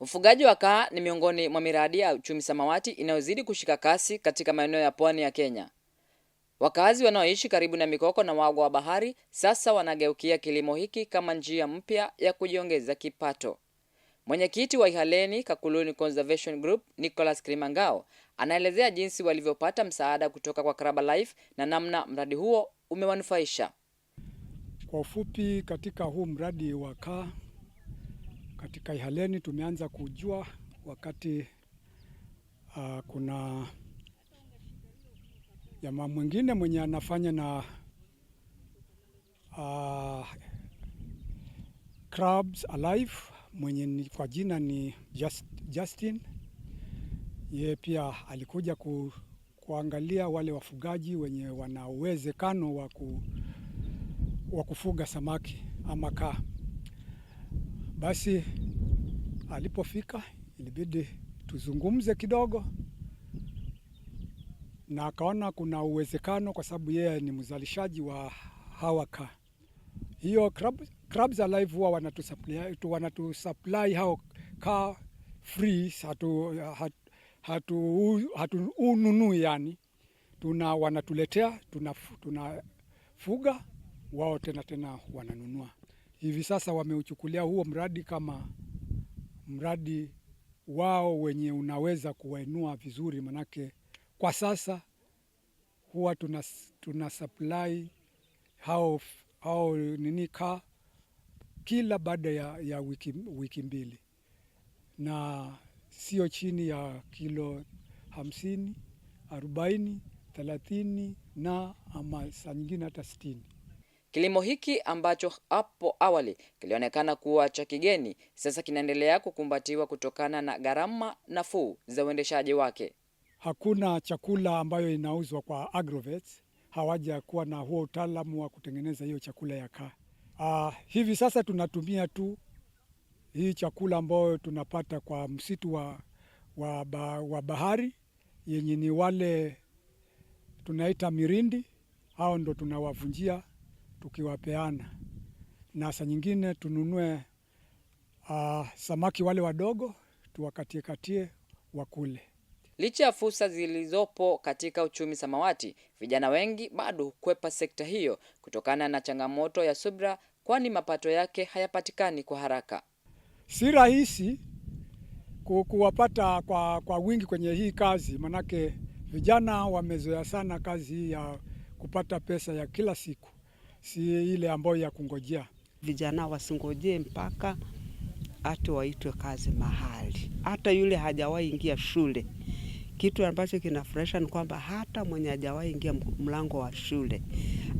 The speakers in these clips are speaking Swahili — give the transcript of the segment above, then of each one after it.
Ufugaji wa kaa ni miongoni mwa miradi ya uchumi samawati inayozidi kushika kasi katika maeneo ya pwani ya Kenya. Wakazi wanaoishi karibu na mikoko na wagwa wa bahari sasa wanageukia kilimo hiki kama njia mpya ya kujiongeza kipato. Mwenyekiti wa Ihaleni Kakuluni Conservation Group, Nicholas Krimangao, anaelezea jinsi walivyopata msaada kutoka kwa Crab Alive na namna mradi huo umewanufaisha. Kwa ufupi, katika huu mradi wa kaa katika Ihaleni tumeanza kujua wakati kuna jamaa mwingine mwenye anafanya na Crabs Alive mwenye kwa jina ni Justin. Yeye pia alikuja kuangalia wale wafugaji wenye wana uwezekano wa kufuga samaki ama kaa. Basi alipofika ilibidi tuzungumze kidogo, na akaona kuna uwezekano kwa sababu yeye ni mzalishaji wa hawa kaa. Hiyo Crabs Alive huwa wanatusupply hao kaa free, hatununui yani. Wanatuletea, tunafuga, wao tena wananunua. Hivi sasa wameuchukulia huo mradi kama mradi wao wenye unaweza kuwainua vizuri, manake kwa sasa huwa tuna supply hao kaa kila baada ya wiki mbili, na sio chini ya kilo 50, 40, 30 na ama saa nyingine hata 60. Kilimo hiki ambacho hapo awali kilionekana kuwa cha kigeni sasa kinaendelea kukumbatiwa kutokana na gharama nafuu za uendeshaji wake. Hakuna chakula ambayo inauzwa kwa Agrovets, hawaja kuwa na huo utaalamu wa kutengeneza hiyo chakula ya kaa. Hivi sasa tunatumia tu hii chakula ambayo tunapata kwa msitu wa bahari yenye ni wale tunaita mirindi, hao ndo tunawavunjia tukiwapeana, na saa nyingine tununue samaki wale wadogo tuwakatie wakule. Licha ya fursa zilizopo katika uchumi samawati, vijana wengi bado hukwepa sekta hiyo kutokana na changamoto ya subra, kwani mapato yake hayapatikani kwa haraka. Si rahisi kuwapata kwa wingi kwenye hii kazi, manake vijana wamezoea sana kazi hii ya kupata pesa ya kila siku, si ile ambayo ya kungojea. Vijana wasingojee mpaka hata waitwe kazi mahali. Hata yule hajawahi ingia shule. Kitu ambacho kinafurahisha ni kwamba hata mwenye hajawahi ingia mlango wa shule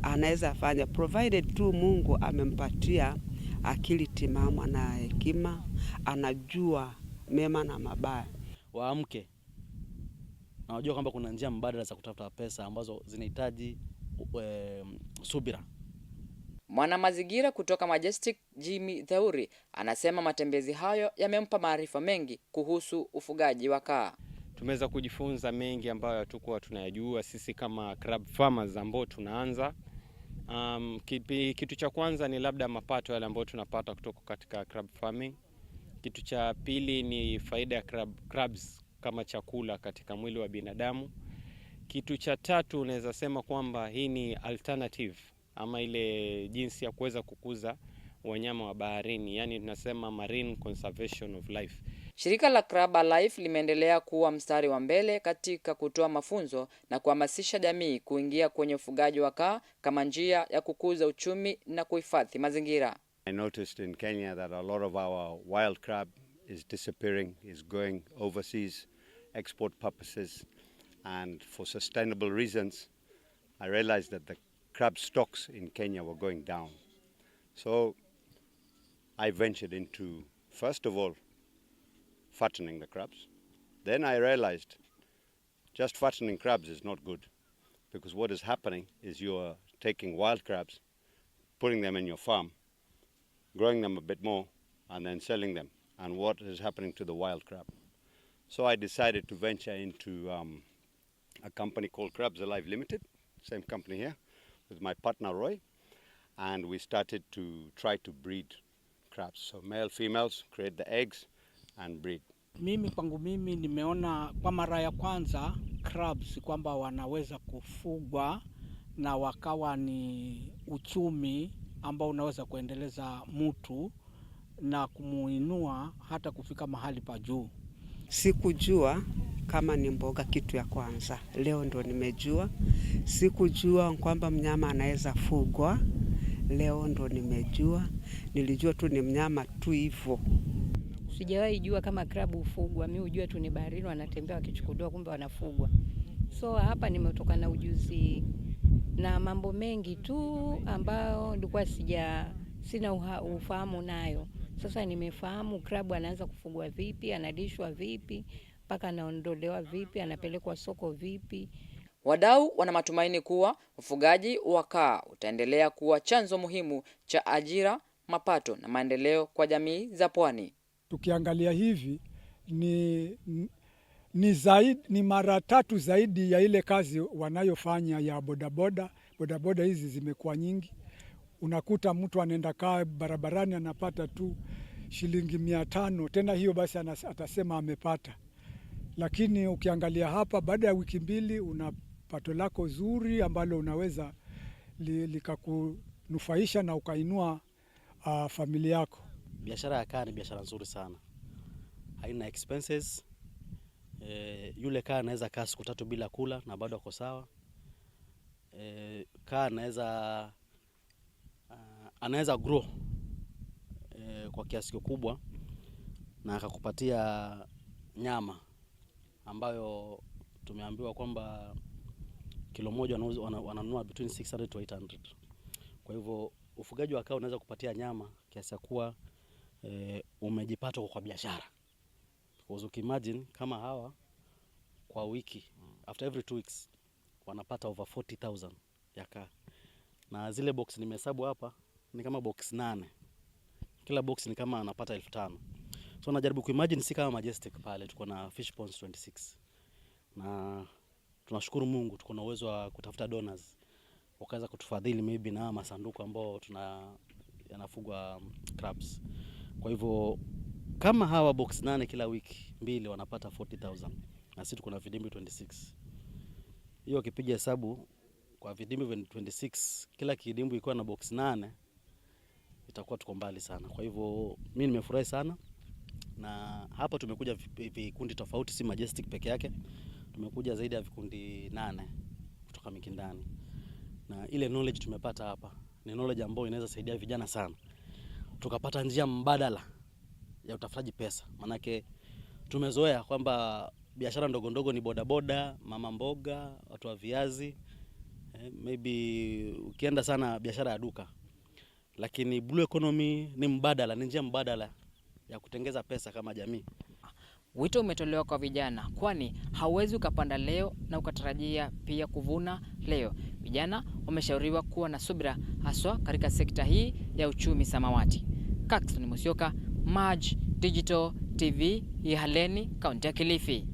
anaweza fanya, provided tu Mungu amempatia akili timamu na hekima, anajua mema na mabaya. Waamke na wajua kwamba kuna njia mbadala za kutafuta pesa ambazo zinahitaji subira. Mwana mazingira kutoka Majestic, Jimmy Thauri, anasema matembezi hayo yamempa maarifa mengi kuhusu ufugaji wa kaa. Tumeweza kujifunza mengi ambayo hatukuwa tunayajua sisi kama crab farmers ambao tunaanza. Kitu cha kwanza ni labda mapato yale ambayo tunapata kutoka katika crab farming. Kitu cha pili ni faida ya crabs kama chakula katika mwili wa binadamu. Kitu cha tatu unaweza sema kwamba hii ni alternative ama ile jinsi ya kuweza kukuza wanyama wa baharini, yani tunasema marine conservation of life. Shirika la Crab Alive limeendelea kuwa mstari wa mbele katika kutoa mafunzo na kuhamasisha jamii kuingia kwenye ufugaji wa kaa kama njia ya kukuza uchumi na kuhifadhi mazingira. I noticed in Kenya that a lot of our wild crab is disappearing, is going overseas, export purposes, and for sustainable reasons. I realized that the crab stocks in Kenya were going down. So I ventured into, first of all, fattening the crabs. Then I realized just fattening crabs is not good, because what is happening is you are taking wild crabs, putting them in your farm, growing them a bit more, and then selling them. And what is happening to the wild crab? So I decided to venture into a company called Crabs Alive Limited, same company here, with my partner Roy, and we started to try to breed crabs. So male, females, create the eggs, and breed. Mimi kwangu mimi nimeona kwa mara ya kwanza crabs kwamba wanaweza kufugwa na wakawa ni uchumi ambao unaweza kuendeleza mtu na kumuinua hata kufika mahali pa juu. Sikujua kama ni mboga kitu ya kwanza. Leo ndo nimejua. Sikujua kwamba mnyama anaweza fugwa. Leo ndo nimejua. Nilijua tu ni mnyama tu hivyo. Sijawahi jua kama krabu hufugwa. Mimi hujua tu ni baharini wanatembea wakichukuliwa, kumbe wanafugwa. So hapa nimetoka na ujuzi na mambo mengi tu ambayo nilikuwa sina ufahamu nayo. Sasa nimefahamu krabu anaanza kufugwa vipi, analishwa vipi, mpaka anaondolewa vipi, anapelekwa soko vipi. Wadau wana matumaini kuwa ufugaji wa kaa utaendelea kuwa chanzo muhimu cha ajira, mapato na maendeleo kwa jamii za pwani. Tukiangalia hivi ni mara 3 zaidi ya ile kazi wanayofanya ya bodaboda. Bodaboda hizi zimekuwa nyingi. Unakuta mtu anaenda kaa barabarani anapata tu shilingi 500, tena hiyo basi atasema amepata. Lakini ukiangalia hapa, baada ya wiki 2 una pato lako zuri ambalo unaweza likakunufaisha na ukainua familia yako. Biashara ya kaa ni biashara nzuri sana, haina expenses. Yule kaa anaweza kaa siku 3 bila kula na bado ako sawa. Kaa anaweza grow kwa kiasi kikubwa na akakupatia nyama ambayo tumeambiwa kwamba kilo moja wananunua between 600 to 800. Kwa hivyo ufugaji wa kaa unaweza kupatia nyama kiasi kuwa umejipata kwa biashara. Because ukimagine kama hawa kwa wiki, after every 2 weeks wanapata over 40,000 ya kaa. Na zile box nimehesabu hapa ni kama box 8. Kila box ni kama anapata 5,000. So najaribu kuimagine si kama Majestic pale tuko na fish ponds 26. Na tunashukuru Mungu tuko na uwezo wa kutafuta donors wakaweza kutufadhili maybe na masanduku ambao yanafugwa crabs. Kwa hivyo kama hawa box 8 kila wiki 2 wanapata 40,000 na sisi tuko na vidimbi 26. Hiyo ukipiga hesabu kwa vidimbi 26, kila kidimbi ikiwa na box 8 itakuwa tuko mbali sana. Kwa hivyo mimi nimefurahi sana, na hapa tumekuja vikundi tofauti, si Majestic peke yake. Tumekuja zaidi ya vikundi 8 kutoka Mikindani. Na ile knowledge tumepata hapa ni knowledge ambayo inaweza saidia vijana sana. Tukapata njia mbadala ya utafutaji pesa. Manake tumezoea kwamba biashara ndogo ndogo ni bodaboda, mama mboga, watu wa viazi, maybe ukienda sana biashara ya duka. Lakini blue economy ni mbadala, ni njia mbadala ya kutengeza pesa kama jamii. Wito umetolewa kwa vijana, kwani hauwezi ukapanda leo na ukatarajia pia kuvuna leo. Vijana wameshauriwa kuwa na subira, haswa katika sekta hii ya uchumi samawati. Caxton Musyoka, Maj Digital TV, Ihaleni, kaunti ya Kilifi.